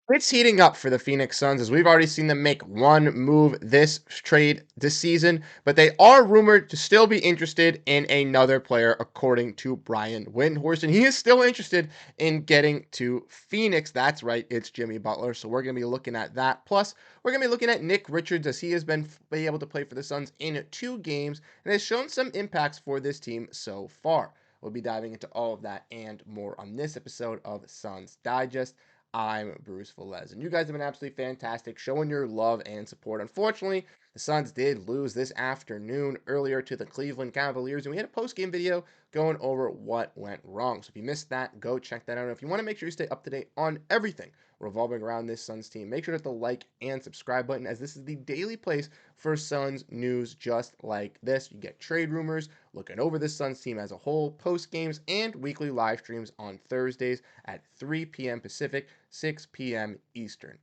It's heating up for the Phoenix Suns as we've already seen them make one move this trade this season, but they are rumored to still be interested in another player, according to Brian Windhorst, and he is still interested in getting to Phoenix. That's right, it's Jimmy Butler. So we're going to be looking at that. Plus, we're going to be looking at Nick Richards as he has been able to play for the Suns in 2 games and has shown some impacts for this team so far. We'll be diving into all of that and more on this episode of Suns Digest. I'm Bruce Velez. And you guys have been absolutely fantastic, showing your love and support. Unfortunately, the Suns did lose this afternoon earlier to the Cleveland Cavaliers, and we had a post-game video going over what went wrong. So if you missed that, go check that out. And if you want to make sure you stay up to date on everything revolving around this Suns team, make sure to hit the like and subscribe button, as this is the daily place for Suns news just like this. You get trade rumors, looking over the Suns team as a whole, post games, and weekly live streams on Thursdays at 3 p.m. Pacific, 6 p.m. Eastern.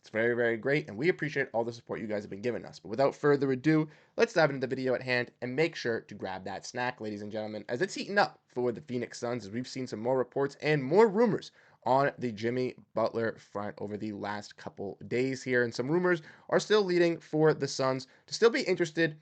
It's very, very great, and we appreciate all the support you guys have been giving us. But without further ado, let's dive into the video at hand and make sure to grab that snack, ladies and gentlemen, as it's heating up for the Phoenix Suns, as we've seen some more reports and more rumors on the Jimmy Butler front over the last couple days here. And some rumors are still leading for the Suns to still be interested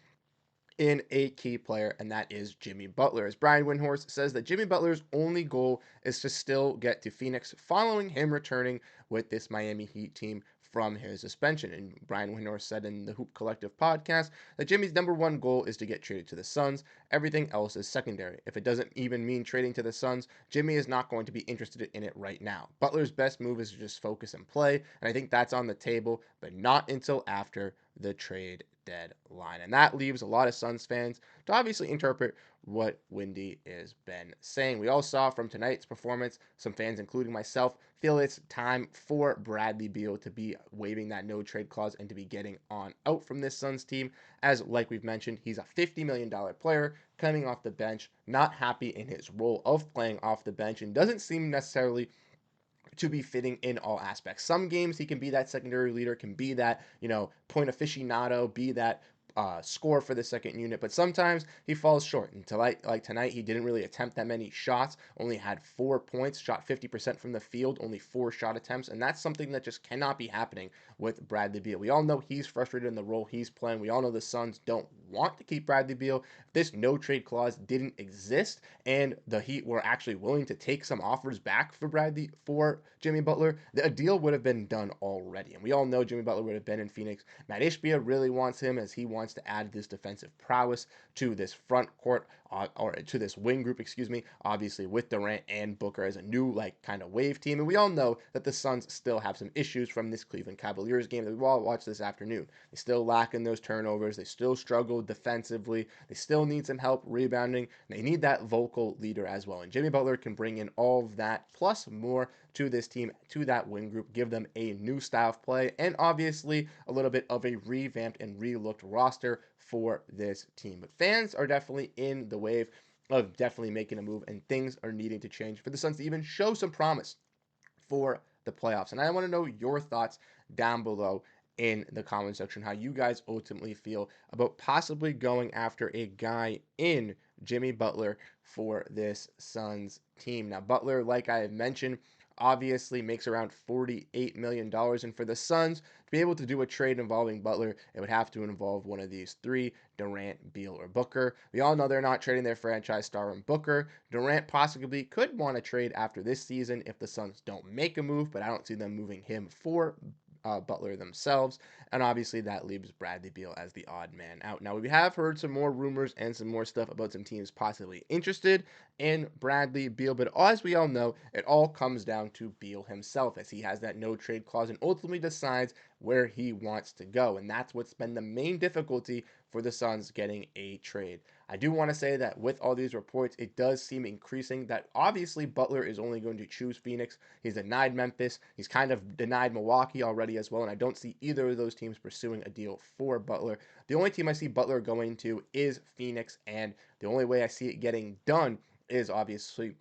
in a key player, and that is Jimmy Butler. As Brian Windhorst says, that Jimmy Butler's only goal is to still get to Phoenix following him returning with this Miami Heat team from his suspension. And Brian Windhorst said in the Hoop Collective podcast that Jimmy's number one goal is to get traded to the Suns. Everything else is secondary. If it doesn't even mean trading to the Suns, Jimmy is not going to be interested in it right now. Butler's best move is to just focus and play, and I think that's on the table, but not until after the trade deadline. And that leaves a lot of Suns fans to obviously interpret what Windy has been saying. We all saw from tonight's performance, some fans, including myself, feel it's time for Bradley Beal to be waiving that no trade clause and to be getting on out from this Suns team. As, like we've mentioned, he's a $50 million player coming off the bench, not happy in his role of playing off the bench, and doesn't seem necessarily to be fitting in all aspects. Some games he can be that secondary leader, can be that, point aficionado, be that score for the second unit, but sometimes he falls short. And like tonight, he didn't really attempt that many shots, only had 4 points, shot 50% from the field, only 4 shot attempts, and that's something that just cannot be happening with Bradley Beal. We all know he's frustrated in the role he's playing. We all know the Suns don't want to keep Bradley Beal. If this no trade clause didn't exist and the Heat were actually willing to take some offers back for Jimmy Butler, a deal would have been done already. And we all know Jimmy Butler would have been in Phoenix. Matt Ishbia really wants him, as he wants to add this defensive prowess to this front court, or to this wing group, excuse me, obviously with Durant and Booker as a new, like, kind of wave team. And we all know that the Suns still have some issues from this Cleveland Cavaliers game that we've all watched this afternoon. They still lack in those turnovers. They still struggle defensively. They still need some help rebounding. They need that vocal leader as well. And Jimmy Butler can bring in all of that plus more to this team, to that wing group, give them a new style of play, and obviously a little bit of a revamped and relooked roster for this team. But fans are definitely in the wave of definitely making a move, and things are needing to change for the Suns to even show some promise for the playoffs. And I want to know your thoughts down below in the comment section, how you guys ultimately feel about possibly going after a guy in Jimmy Butler for this Suns team. Now, Butler, like I have mentioned, obviously makes around $48 million. And for the Suns to be able to do a trade involving Butler, it would have to involve one of these three: Durant, Beal, or Booker. We all know they're not trading their franchise star in Booker. Durant possibly could want to trade after this season if the Suns don't make a move, but I don't see them moving him for Butler themselves. And obviously that leaves Bradley Beal as the odd man out. Now, we have heard some more rumors and some more stuff about some teams possibly interested in Bradley Beal, but as we all know, it all comes down to Beal himself, as he has that no trade clause and ultimately decides where he wants to go. And that's what's been the main difficulty for the Suns getting a trade. I do want to say that with all these reports, it does seem increasing that obviously Butler is only going to choose Phoenix. He's denied Memphis. He's kind of denied Milwaukee already as well. And I don't see either of those teams pursuing a deal for Butler. The only team I see Butler going to is Phoenix. And the only way I see it getting done is obviously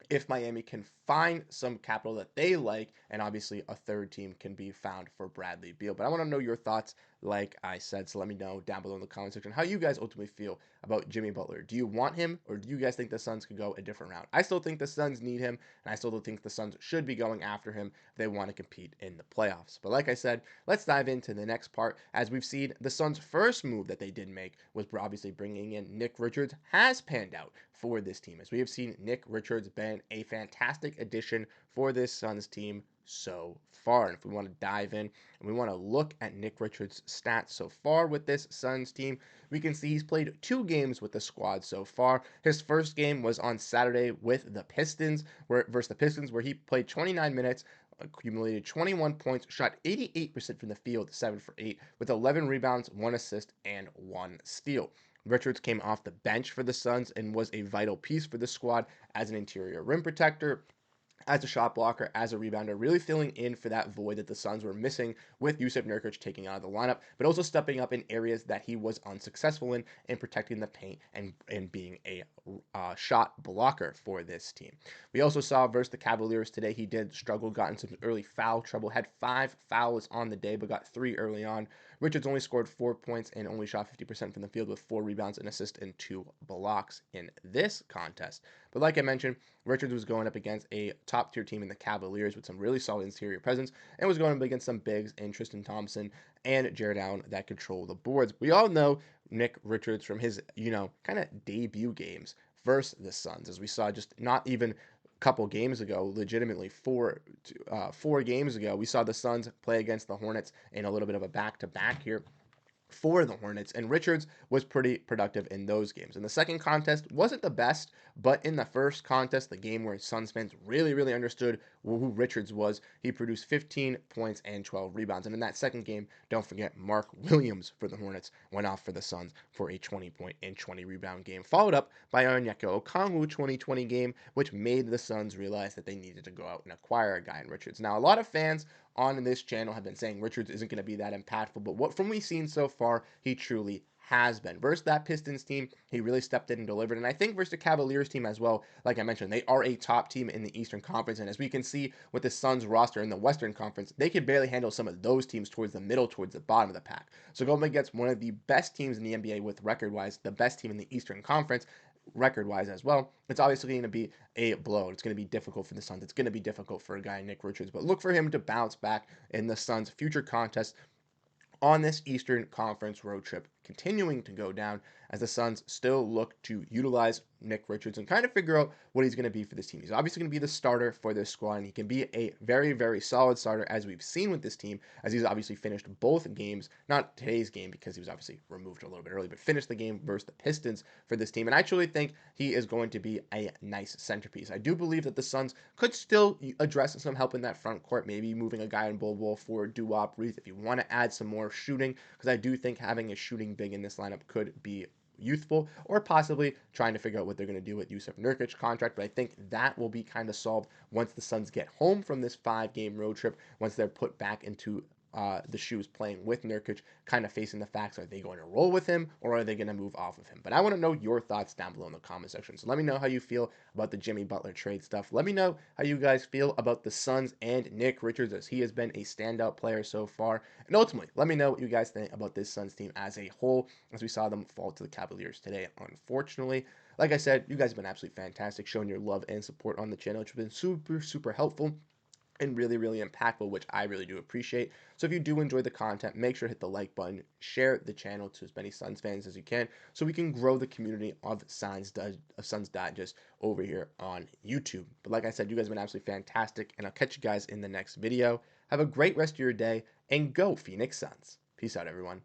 if Miami can find some capital that they like, and obviously a third team can be found for Bradley Beal. But I want to know your thoughts, like I said, so let me know down below in the comment section how you guys ultimately feel about Jimmy Butler. Do you want him, or do you guys think the Suns could go a different route? I still think the Suns need him, and I still think the Suns should be going after him if they want to compete in the playoffs. But like I said, let's dive into the next part. As we've seen, the Suns' first move that they did make was obviously bringing in Nick Richards. Has panned out for this team, as we have seen Nick Richards been a fantastic addition for this Suns team so far. And if we want to dive in and we want to look at Nick Richards' stats so far with this Suns team, we can see he's played 2 games with the squad so far. His first game was on Saturday with the Pistons, where he played 29 minutes, accumulated 21 points, shot 88% from the field, 7 for 8, with 11 rebounds, 1 assist, and 1 steal. Richards came off the bench for the Suns and was a vital piece for the squad as an interior rim protector, as a shot blocker, as a rebounder, really filling in for that void that the Suns were missing with Jusuf Nurkic taking out of the lineup, but also stepping up in areas that he was unsuccessful in protecting the paint and being a shot blocker for this team. We also saw versus the Cavaliers today, he did struggle, got in some early foul trouble, had 5 fouls on the day, but got 3 early on. Richards only scored 4 points and only shot 50% from the field with 4 rebounds, an assist, and 2 blocks in this contest. But like I mentioned, Richards was going up against a top tier team in the Cavaliers with some really solid interior presence, and was going up against some bigs in Tristan Thompson and Jared Allen that control the boards. We all know Nick Richards from his, kind of debut games versus the Suns, as we saw just not even a couple games ago, legitimately 4 games ago, we saw the Suns play against the Hornets in a little bit of a back-to-back here for the Hornets, and Richards was pretty productive in those games. And the second contest wasn't the best, but in the first contest, the game where Suns fans really understood who Richards was, he produced 15 points and 12 rebounds. And in that second game, don't forget, Mark Williams for the Hornets went off for the Suns for a 20-point and 20-rebound game, followed up by Onyeka Okongwu 2020 game, which made the Suns realize that they needed to go out and acquire a guy in Richards. Now, a lot of fans on this channel have been saying Richards isn't going to be that impactful, but what from we've seen so far, he truly has been. Versus that Pistons team, he really stepped in and delivered. And I think versus the Cavaliers team as well, like I mentioned, they are a top team in the Eastern Conference. And as we can see with the Suns roster in the Western Conference, they could barely handle some of those teams towards the middle, towards the bottom of the pack. So going against one of the best teams in the NBA with record-wise, the best team in the Eastern Conference, record-wise as well, it's obviously going to be a blow. It's going to be difficult for the Suns. It's going to be difficult for a guy, Nick Richards. But look for him to bounce back in the Suns' future contests on this Eastern Conference road trip, continuing to go down as the Suns still look to utilize Nick Richards and kind of figure out what he's going to be for this team. He's obviously going to be the starter for this squad, and he can be a very solid starter, as we've seen with this team, as he's obviously finished both games, not today's game because he was obviously removed a little bit early, but finished the game versus the Pistons for this team. And I truly think he is going to be a nice centerpiece. I do believe that the Suns could still address some help in that front court, maybe moving a guy in Bol for Duop Reith if you want to add some more shooting, because I do think having a shooting big in this lineup could be youthful, or possibly trying to figure out what they're going to do with Jusuf Nurkic contract. But I think that will be kind of solved once the Suns get home from this 5-game road trip, once they're put back into the shoes playing with Nurkic, kind of facing the facts. Are they going to roll with him, or are they going to move off of him? But I want to know your thoughts down below in the comment section. So let me know how you feel about the Jimmy Butler trade stuff. Let me know how you guys feel about the Suns and Nick Richards, as he has been a standout player so far. And ultimately, let me know what you guys think about this Suns team as a whole, as we saw them fall to the Cavaliers today, unfortunately. Like I said, you guys have been absolutely fantastic, showing your love and support on the channel, which has been super helpful and really impactful, which I really do appreciate. So if you do enjoy the content, make sure to hit the like button, share the channel to as many Suns fans as you can, so we can grow the community of Suns Digest over here on YouTube. But like I said, you guys have been absolutely fantastic, and I'll catch you guys in the next video. Have a great rest of your day, and go Phoenix Suns. Peace out, everyone.